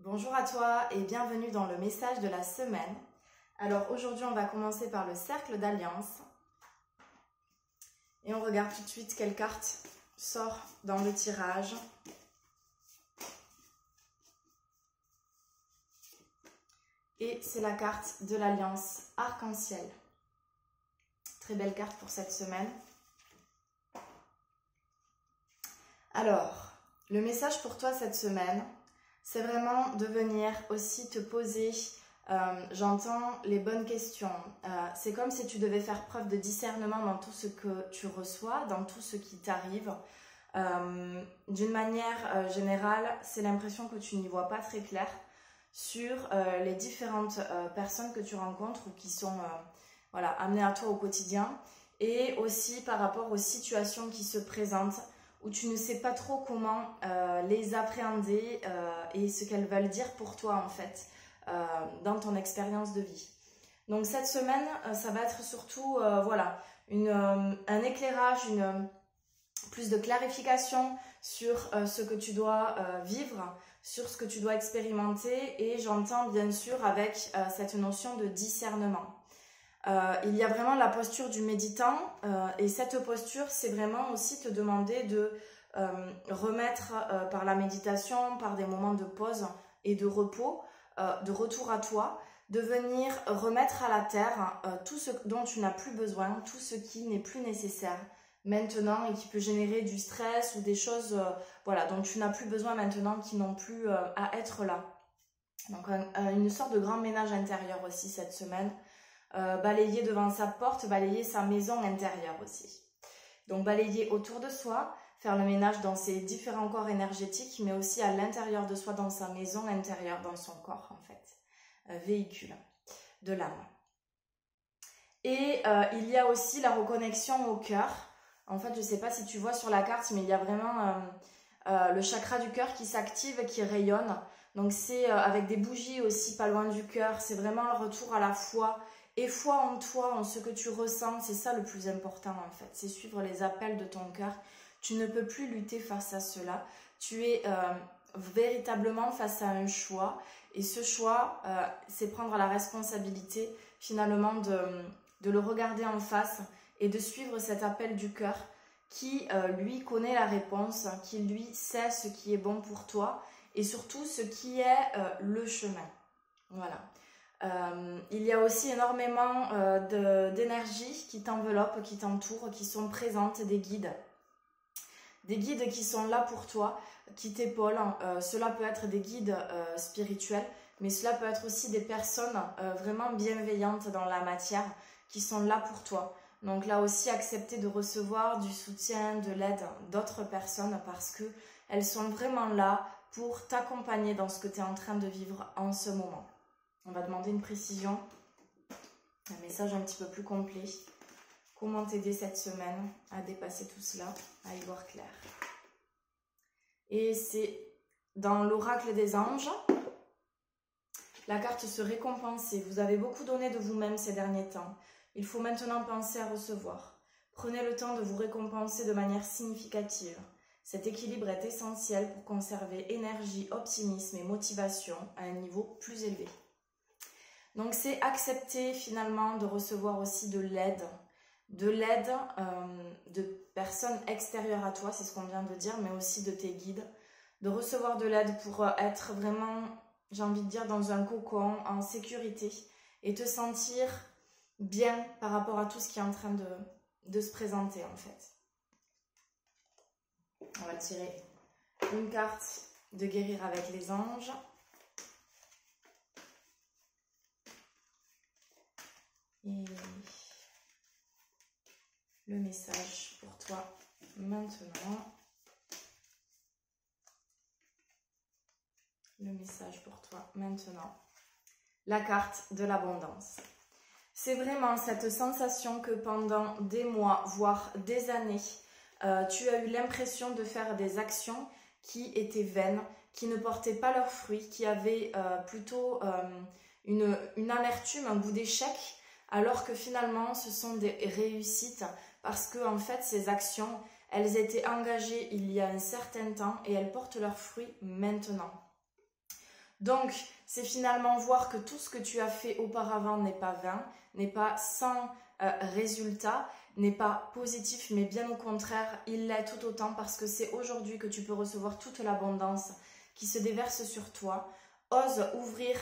Bonjour à toi et bienvenue dans le message de la semaine. Alors aujourd'hui on va commencer par le cercle d'alliance et on regarde tout de suite quelle carte sort dans le tirage. Et c'est la carte de l'alliance arc-en-ciel. Très belle carte pour cette semaine. Alors, le message pour toi cette semaine, c'est vraiment de venir aussi te poser, j'entends les bonnes questions. C'est comme si tu devais faire preuve de discernement dans tout ce que tu reçois, dans tout ce qui t'arrive. D'une manière générale, c'est l'impression que tu n'y vois pas très clair sur les différentes personnes que tu rencontres ou qui sont amenées à toi au quotidien, et aussi par rapport aux situations qui se présentent où tu ne sais pas trop comment les appréhender et ce qu'elles veulent dire pour toi en fait dans ton expérience de vie. Donc cette semaine, ça va être surtout un éclairage, plus de clarification sur ce que tu dois vivre, sur ce que tu dois expérimenter, et j'entends bien sûr avec cette notion de discernement. Il y a vraiment la posture du méditant et cette posture, c'est vraiment aussi te demander de remettre par la méditation, par des moments de pause et de repos, de retour à toi, de venir remettre à la terre tout ce dont tu n'as plus besoin, tout ce qui n'est plus nécessaire maintenant et qui peut générer du stress ou des choses dont tu n'as plus besoin maintenant, qui n'ont plus à être là. Donc une sorte de grand ménage intérieur aussi cette semaine. Balayer devant sa porte, balayer sa maison intérieure aussi. Donc balayer autour de soi, faire le ménage dans ses différents corps énergétiques, mais aussi à l'intérieur de soi, dans sa maison intérieure, dans son corps en fait, véhicule de l'âme. Et il y a aussi la reconnexion au cœur. En fait, je ne sais pas si tu vois sur la carte, mais il y a vraiment le chakra du cœur qui s'active, qui rayonne. Donc c'est avec des bougies aussi pas loin du cœur. C'est vraiment le retour à la foi. Et foi en toi, en ce que tu ressens, c'est ça le plus important en fait. C'est suivre les appels de ton cœur. Tu ne peux plus lutter face à cela. Tu es véritablement face à un choix. Et ce choix, c'est prendre la responsabilité finalement de le regarder en face et de suivre cet appel du cœur qui, lui, connaît la réponse, qui, lui, sait ce qui est bon pour toi et surtout ce qui est le chemin. Voilà. Il y a aussi énormément d'énergie qui t'enveloppe, qui t'entoure, qui sont présentes, des guides qui sont là pour toi, qui t'épaulent. Cela peut être des guides spirituels, mais cela peut être aussi des personnes vraiment bienveillantes dans la matière qui sont là pour toi. Donc là aussi, accepter de recevoir du soutien, de l'aide d'autres personnes parce qu'elles sont vraiment là pour t'accompagner dans ce que tu es en train de vivre en ce moment. On va demander une précision, un message un petit peu plus complet. Comment t'aider cette semaine à dépasser tout cela, à y voir clair. Et c'est dans l'oracle des anges, la carte se récompenser. Vous avez beaucoup donné de vous-même ces derniers temps. Il faut maintenant penser à recevoir. Prenez le temps de vous récompenser de manière significative. Cet équilibre est essentiel pour conserver énergie, optimisme et motivation à un niveau plus élevé. Donc c'est accepter finalement de recevoir aussi de l'aide de personnes extérieures à toi, c'est ce qu'on vient de dire, mais aussi de tes guides, de recevoir de l'aide pour être vraiment, j'ai envie de dire, dans un cocon, en sécurité, et te sentir bien par rapport à tout ce qui est en train de se présenter en fait. On va tirer une carte de guérir avec les anges. Et le message pour toi maintenant. Le message pour toi maintenant. La carte de l'abondance. C'est vraiment cette sensation que pendant des mois, voire des années, tu as eu l'impression de faire des actions qui étaient vaines, qui ne portaient pas leurs fruits, qui avaient plutôt une amertume, un goût d'échec, alors que finalement ce sont des réussites parce que en fait ces actions, elles étaient engagées il y a un certain temps et elles portent leurs fruits maintenant. Donc, c'est finalement voir que tout ce que tu as fait auparavant n'est pas vain, n'est pas sans résultat, n'est pas positif, mais bien au contraire, il l'est tout autant parce que c'est aujourd'hui que tu peux recevoir toute l'abondance qui se déverse sur toi. Ose ouvrir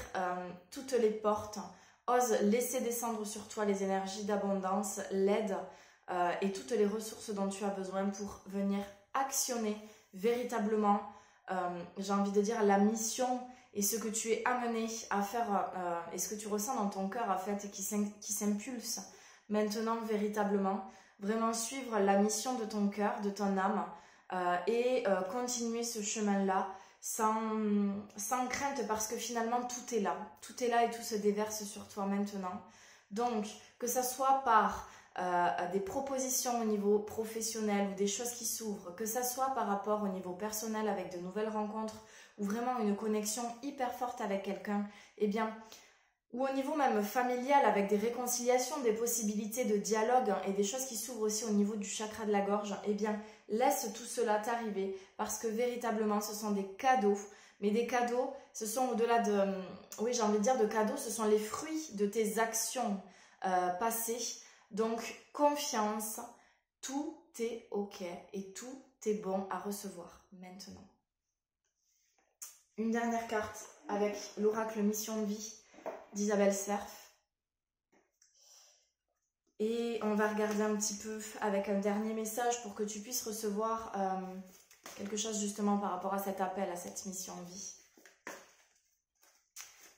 toutes les portes, ose laisser descendre sur toi les énergies d'abondance, l'aide et toutes les ressources dont tu as besoin pour venir actionner véritablement, j'ai envie de dire, la mission et ce que tu es amené à faire et ce que tu ressens dans ton cœur en fait, qui s'impulse maintenant véritablement. Vraiment suivre la mission de ton cœur, de ton âme et continuer ce chemin-là sans crainte parce que finalement tout est là et tout se déverse sur toi maintenant. Donc que ça soit par des propositions au niveau professionnel ou des choses qui s'ouvrent, que ça soit par rapport au niveau personnel avec de nouvelles rencontres ou vraiment une connexion hyper forte avec quelqu'un, eh bien, ou au niveau même familial avec des réconciliations, des possibilités de dialogue et des choses qui s'ouvrent aussi au niveau du chakra de la gorge, eh bien, laisse tout cela t'arriver parce que véritablement, ce sont des cadeaux. Mais des cadeaux, ce sont au-delà de, oui, j'ai envie de dire de cadeaux, ce sont les fruits de tes actions passées. Donc, confiance, tout est ok et tout est bon à recevoir maintenant. Une dernière carte avec l'oracle Mission de vie d'Isabelle Serf. Et on va regarder un petit peu avec un dernier message pour que tu puisses recevoir quelque chose justement par rapport à cet appel, à cette mission de vie.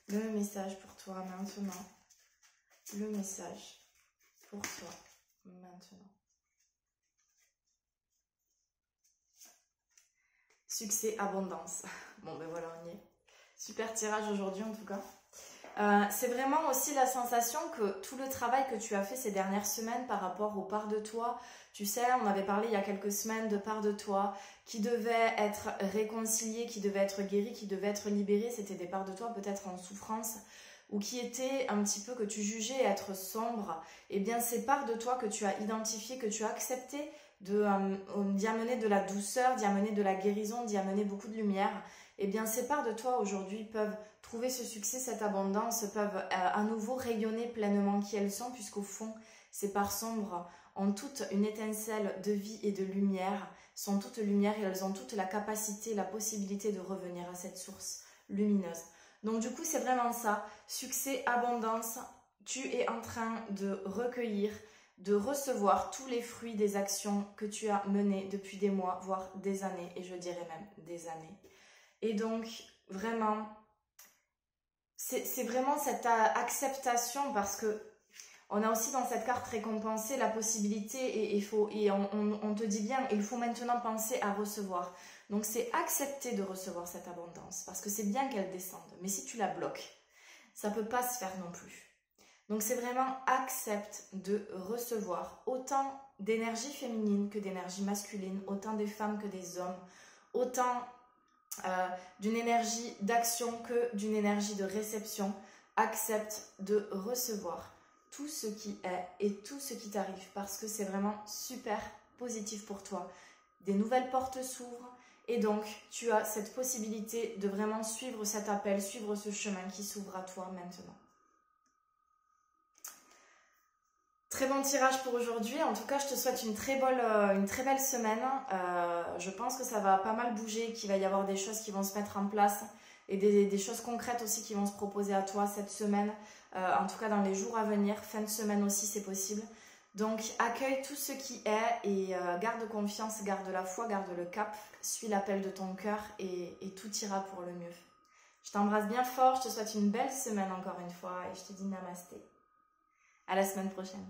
Le message pour toi maintenant. Le message pour toi maintenant. Succès, abondance. Bon ben voilà, on y est. Super tirage aujourd'hui en tout cas. C'est vraiment aussi la sensation que tout le travail que tu as fait ces dernières semaines par rapport aux parts de toi, tu sais, on avait parlé il y a quelques semaines de parts de toi qui devaient être réconciliées, qui devaient être guéries, qui devaient être libérées. C'était des parts de toi peut-être en souffrance ou qui étaient un petit peu que tu jugeais être sombres. Et bien ces parts de toi que tu as identifiées, que tu as acceptées d'y amener de la douceur, d'y amener de la guérison, d'y amener beaucoup de lumière, et bien ces parts de toi aujourd'hui peuvent trouver ce succès, cette abondance, peuvent à nouveau rayonner pleinement qui elles sont, puisqu'au fond, ces parts sombres ont toute une étincelle de vie et de lumière, sont toutes lumière et elles ont toute la capacité, la possibilité de revenir à cette source lumineuse. Donc du coup, c'est vraiment ça, succès, abondance, tu es en train de recueillir, de recevoir tous les fruits des actions que tu as menées depuis des mois, voire des années, et je dirais même des années. Et donc, vraiment, c'est vraiment cette acceptation parce que on a aussi dans cette carte récompensé la possibilité et on te dit bien, il faut maintenant penser à recevoir. Donc, c'est accepter de recevoir cette abondance parce que c'est bien qu'elle descende. Mais si tu la bloques, ça ne peut pas se faire non plus. Donc, c'est vraiment accepte de recevoir autant d'énergie féminine que d'énergie masculine, autant des femmes que des hommes, autant d'une énergie d'action que d'une énergie de réception. Accepte de recevoir tout ce qui est et tout ce qui t'arrive parce que c'est vraiment super positif pour toi. Des nouvelles portes s'ouvrent et donc tu as cette possibilité de vraiment suivre cet appel, suivre ce chemin qui s'ouvre à toi maintenant. Très bon tirage pour aujourd'hui. En tout cas, je te souhaite une très belle semaine. Je pense que ça va pas mal bouger, qu'il va y avoir des choses qui vont se mettre en place et des choses concrètes aussi qui vont se proposer à toi cette semaine. En tout cas, dans les jours à venir, fin de semaine aussi, c'est possible. Donc, accueille tout ce qui est et garde confiance, garde la foi, garde le cap, suis l'appel de ton cœur et tout ira pour le mieux. Je t'embrasse bien fort, je te souhaite une belle semaine encore une fois et je te dis namasté. À la semaine prochaine.